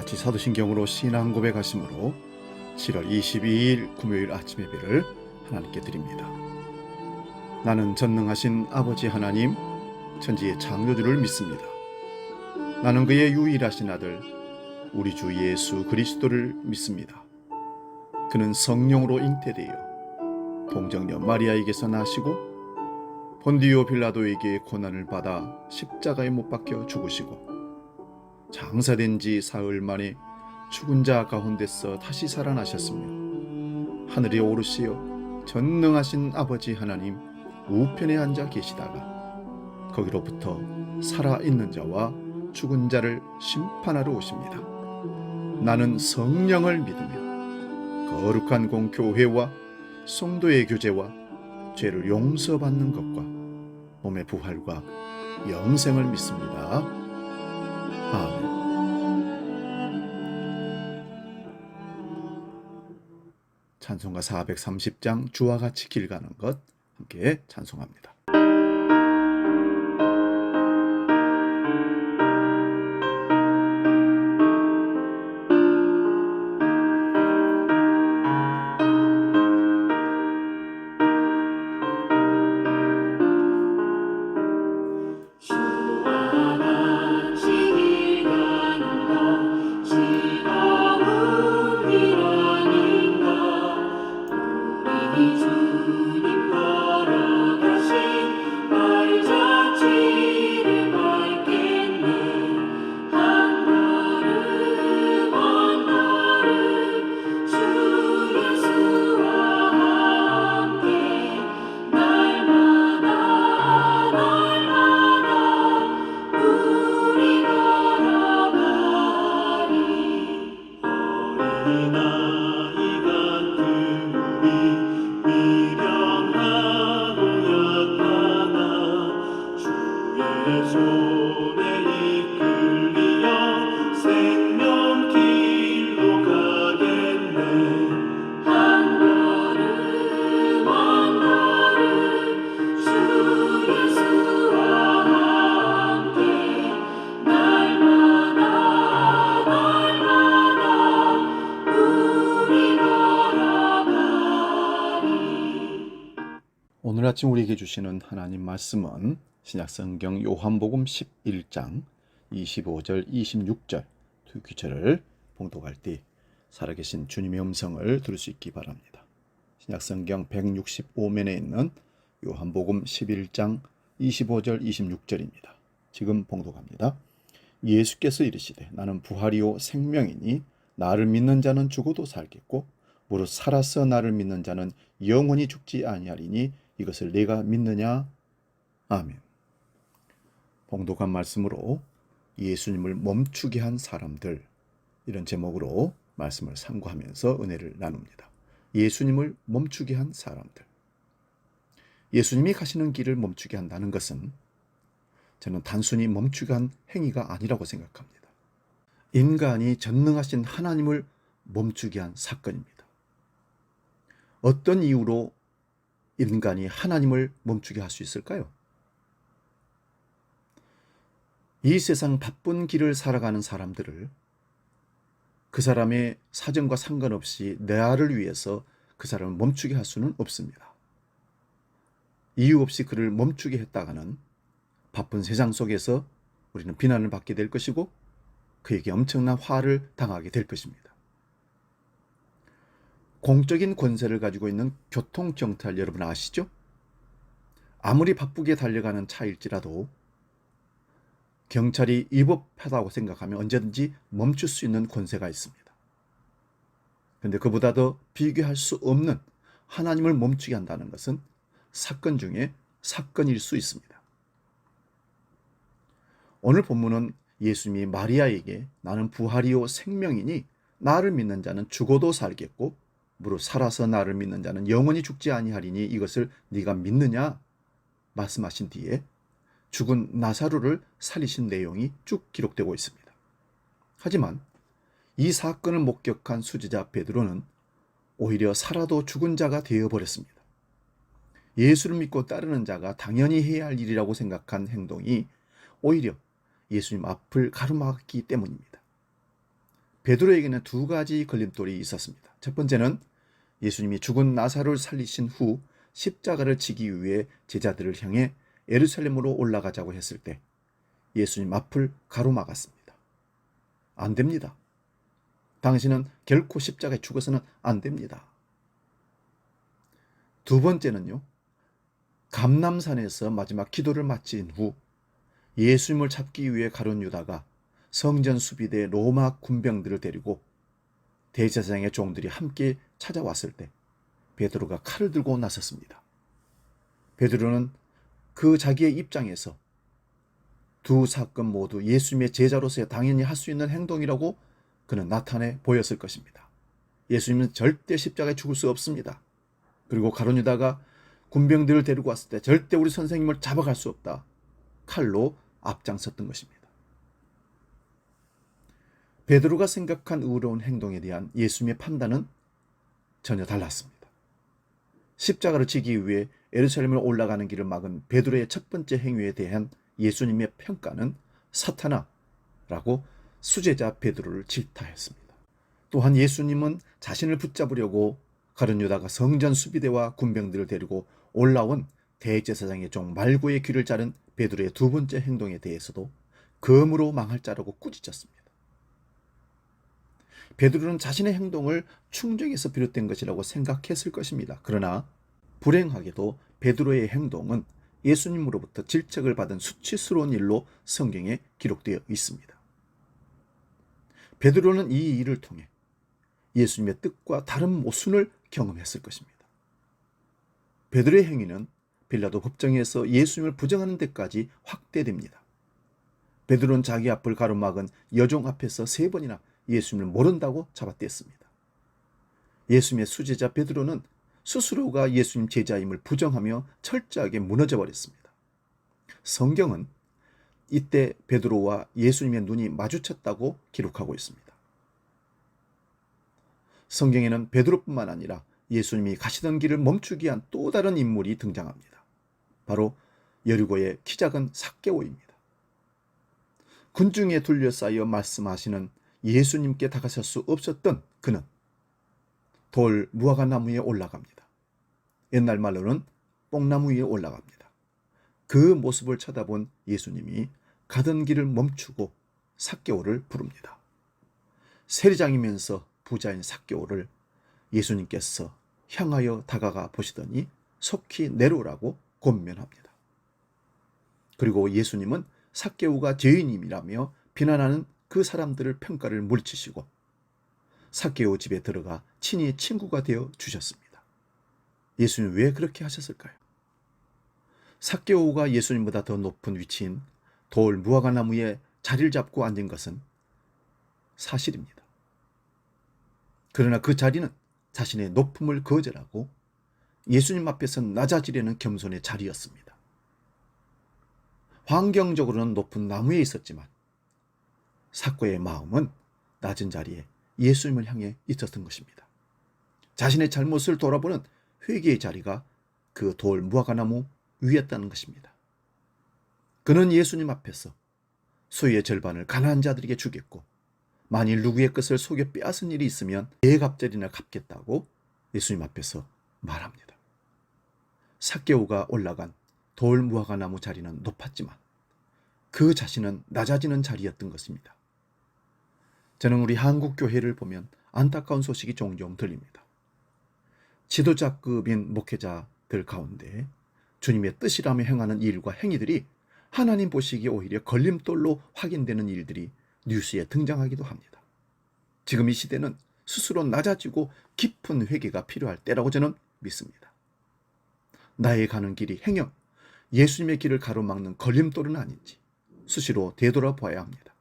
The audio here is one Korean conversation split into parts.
같이 사도신경으로 신앙 고백하심으로 7월 22일 금요일 아침 예배를 하나님께 드립니다. 나는 전능하신 아버지 하나님, 천지의 창조주를 믿습니다. 나는 그의 유일하신 아들, 우리 주 예수 그리스도를 믿습니다. 그는 성령으로 잉태되어 동정녀 마리아에게서 나시고 본디오 빌라도에게 고난을 받아 십자가에 못 박혀 죽으시고 장사된 지 사흘 만에 죽은 자 가운데서 다시 살아나셨으며 하늘에 오르시어 전능하신 아버지 하나님 우편에 앉아 계시다가 거기로부터 살아있는 자와 죽은 자를 심판하러 오십니다. 나는 성령을 믿으며 거룩한 공교회와 성도의 교제와 죄를 용서받는 것과 몸의 부활과 영생을 믿습니다. 아멘. 찬송가 430장 주와 같이 길 가는 것 함께 찬송합니다. 오늘 아침 우리에게 주시는 하나님 말씀은 신약성경 요한복음 11장 25절 26절 두 구절을 봉독할 때 살아계신 주님의 음성을 들을 수 있기 바랍니다. 신약성경 165면에 있는 요한복음 11장 25절 26절입니다. 지금 봉독합니다. 예수께서 이르시되 나는 부활이요 생명이니 나를 믿는 자는 죽어도 살겠고 무릇 살아서 나를 믿는 자는 영원히 죽지 아니하리니 이것을 내가 믿느냐? 아멘. 봉독한 말씀으로 예수님을 멈추게 한 사람들, 이런 제목으로 말씀을 상고하면서 은혜를 나눕니다. 예수님을 멈추게 한 사람들. 예수님이 가시는 길을 멈추게 한다는 것은 저는 단순히 멈추게 한 행위가 아니라고 생각합니다. 인간이 전능하신 하나님을 멈추게 한 사건입니다. 어떤 이유로 인간이 하나님을 멈추게 할 수 있을까요? 이 세상 바쁜 길을 살아가는 사람들을 그 사람의 사정과 상관없이 내아를 위해서 그 사람을 멈추게 할 수는 없습니다. 이유 없이 그를 멈추게 했다가는 바쁜 세상 속에서 우리는 비난을 받게 될 것이고 그에게 엄청난 화를 당하게 될 것입니다. 공적인 권세를 가지고 있는 교통경찰 여러분 아시죠? 아무리 바쁘게 달려가는 차일지라도 경찰이 위법하다고 생각하면 언제든지 멈출 수 있는 권세가 있습니다. 그런데 그보다 더 비교할 수 없는 하나님을 멈추게 한다는 것은 사건 중에 사건일 수 있습니다. 오늘 본문은 예수님이 마리아에게 나는 부활이요 생명이니 나를 믿는 자는 죽어도 살겠고 무릇 살아서 나를 믿는 자는 영원히 죽지 아니하리니 이것을 네가 믿느냐 말씀하신 뒤에 죽은 나사로를 살리신 내용이 쭉 기록되고 있습니다. 하지만 이 사건을 목격한 수지자 베드로는 오히려 살아도 죽은 자가 되어버렸습니다. 예수를 믿고 따르는 자가 당연히 해야 할 일이라고 생각한 행동이 오히려 예수님 앞을 가로막기 때문입니다. 베드로에게는 두 가지 걸림돌이 있었습니다. 첫 번째는 예수님이 죽은 나사로를 살리신 후 십자가를 지기 위해 제자들을 향해 예루살렘으로 올라가자고 했을 때 예수님 앞을 가로막았습니다. 안 됩니다. 당신은 결코 십자가에 죽어서는 안 됩니다. 두 번째는요, 감람산에서 마지막 기도를 마친 후 예수님을 잡기 위해 가룟 유다가 성전 수비대 로마 군병들을 데리고 대제사장의 종들이 함께 찾아왔을 때 베드로가 칼을 들고 나섰습니다. 베드로는 그 자기의 입장에서 두 사건 모두 예수님의 제자로서 당연히 할 수 있는 행동이라고 그는 나타내 보였을 것입니다. 예수님은 절대 십자가에 죽을 수 없습니다. 그리고 가룟 유다가 군병들을 데리고 왔을 때 절대 우리 선생님을 잡아갈 수 없다. 칼로 앞장섰던 것입니다. 베드로가 생각한 의로운 행동에 대한 예수님의 판단은 전혀 달랐습니다. 십자가를 지기 위해 예루살렘을 올라가는 길을 막은 베드로의 첫 번째 행위에 대한 예수님의 평가는 사탄아라고 수제자 베드로를 질타했습니다. 또한 예수님은 자신을 붙잡으려고 가룟 유다가 성전 수비대와 군병들을 데리고 올라온 대제사장의 종 말고의 귀를 자른 베드로의 두 번째 행동에 대해서도 검으로 망할 자라고 꾸짖었습니다. 베드로는 자신의 행동을 충정에서 비롯된 것이라고 생각했을 것입니다. 그러나 불행하게도 베드로의 행동은 예수님으로부터 질책을 받은 수치스러운 일로 성경에 기록되어 있습니다. 베드로는 이 일을 통해 예수님의 뜻과 다른 모순을 경험했을 것입니다. 베드로의 행위는 빌라도 법정에서 예수님을 부정하는 데까지 확대됩니다. 베드로는 자기 앞을 가로막은 여종 앞에서 3번이나 예수님을 모른다고 잡아댔습니다. 예수님의 수제자 베드로는 스스로가 예수님 제자임을 부정하며 철저하게 무너져 버렸습니다. 성경은 이때 베드로와 예수님의 눈이 마주쳤다고 기록하고 있습니다. 성경에는 베드로뿐만 아니라 예수님이 가시던 길을 멈추게 한 또 다른 인물이 등장합니다. 바로 여리고의 키 작은 삭개오입니다. 군중에 둘러싸여 말씀하시는 예수님께 다가설 수 없었던 그는 돌 무화과 나무에 올라갑니다. 옛날 말로는 뽕나무 위에 올라갑니다. 그 모습을 쳐다본 예수님이 가던 길을 멈추고 삭개오를 부릅니다. 세리장이면서 부자인 삭개오를 예수님께서 향하여 다가가 보시더니 속히 내려오라고 권면합니다. 그리고 예수님은 삭개오가 죄인임이라며 비난하는 그 사람들을 평가를 물리치시고 삭개오 집에 들어가 친히 친구가 되어 주셨습니다. 예수님 왜 그렇게 하셨을까요? 삭개오가 예수님보다 더 높은 위치인 돌 무화과 나무에 자리를 잡고 앉은 것은 사실입니다. 그러나 그 자리는 자신의 높음을 거절하고 예수님 앞에서 낮아지려는 겸손의 자리였습니다. 환경적으로는 높은 나무에 있었지만 삭개오의 마음은 낮은 자리에 예수님을 향해 있었던 것입니다. 자신의 잘못을 돌아보는 회개의 자리가 그 돌 무화과 나무 위였다는 것입니다. 그는 예수님 앞에서 소유의 절반을 가난한 자들에게 주겠고 만일 누구의 것을 속여 빼앗은 일이 있으면 대갑절이나 갚겠다고 예수님 앞에서 말합니다. 삭개오가 올라간 돌 무화과 나무 자리는 높았지만 그 자신은 낮아지는 자리였던 것입니다. 저는 우리 한국 교회를 보면 안타까운 소식이 종종 들립니다. 지도자급인 목회자들 가운데 주님의 뜻이라며 행하는 일과 행위들이 하나님 보시기에 오히려 걸림돌로 확인되는 일들이 뉴스에 등장하기도 합니다. 지금 이 시대는 스스로 낮아지고 깊은 회개가 필요할 때라고 저는 믿습니다. 나의 가는 길이 행여 예수님의 길을 가로막는 걸림돌은 아닌지 수시로 되돌아봐야 합니다.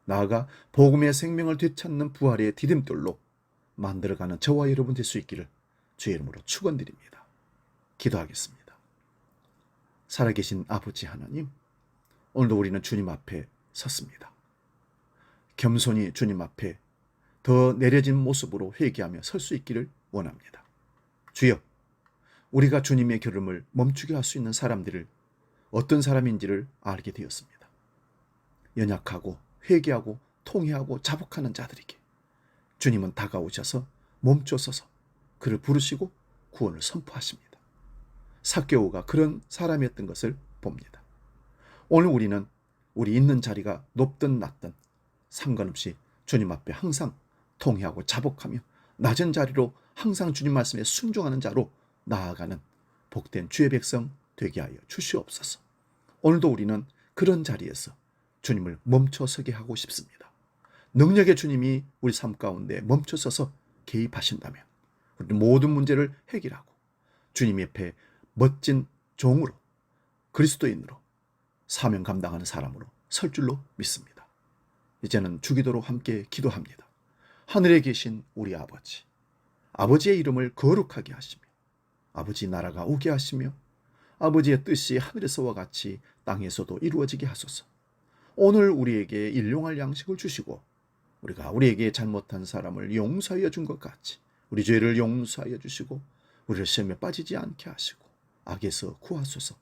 나아가 복음의 생명을 되찾는 부활의 디딤돌로 만들어가는 저와 여러분 될 수 있기를 주의 이름으로 축원드립니다. 기도하겠습니다. 살아계신 아버지 하나님, 오늘도 우리는 주님 앞에 섰습니다. 겸손히 주님 앞에 더 내려진 모습으로 회개하며 설 수 있기를 원합니다. 주여, 우리가 주님의 걸음을 멈추게 할 수 있는 사람들을 어떤 사람인지를 알게 되었습니다. 연약하고 회개하고 통회하고 자복하는 자들에게 주님은 다가오셔서 멈춰서서 그를 부르시고 구원을 선포하십니다. 삭개오가 그런 사람이었던 것을 봅니다. 오늘 우리는 우리 있는 자리가 높든 낮든 상관없이 주님 앞에 항상 통회하고 자복하며 낮은 자리로 항상 주님 말씀에 순종하는 자로 나아가는 복된 주의 백성 되게 하여 주시옵소서. 오늘도 우리는 그런 자리에서 주님을 멈춰서게 하고 싶습니다. 능력의 주님이 우리 삶 가운데 멈춰서서 개입하신다면 우리 모든 문제를 해결하고 주님 옆에 멋진 종으로 그리스도인으로 사명 감당하는 사람으로 설 줄로 믿습니다. 이제는 주기도로 함께 기도합니다. 하늘에 계신 우리 아버지, 아버지의 이름을 거룩하게 하시며 아버지 나라가 오게 하시며 아버지의 뜻이 하늘에서와 같이 땅에서도 이루어지게 하소서. 오늘 우리에게 일용할 양식을 주시고 우리가 우리에게 잘못한 사람을 용서하여 준 것 같이 우리 죄를 용서하여 주시고 우리를 시험에 빠지지 않게 하시고 악에서 구하소서.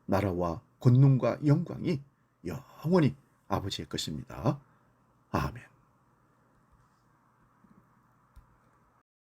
나라와 권능과 영광이 영원히 아버지의 것입니다. 아멘.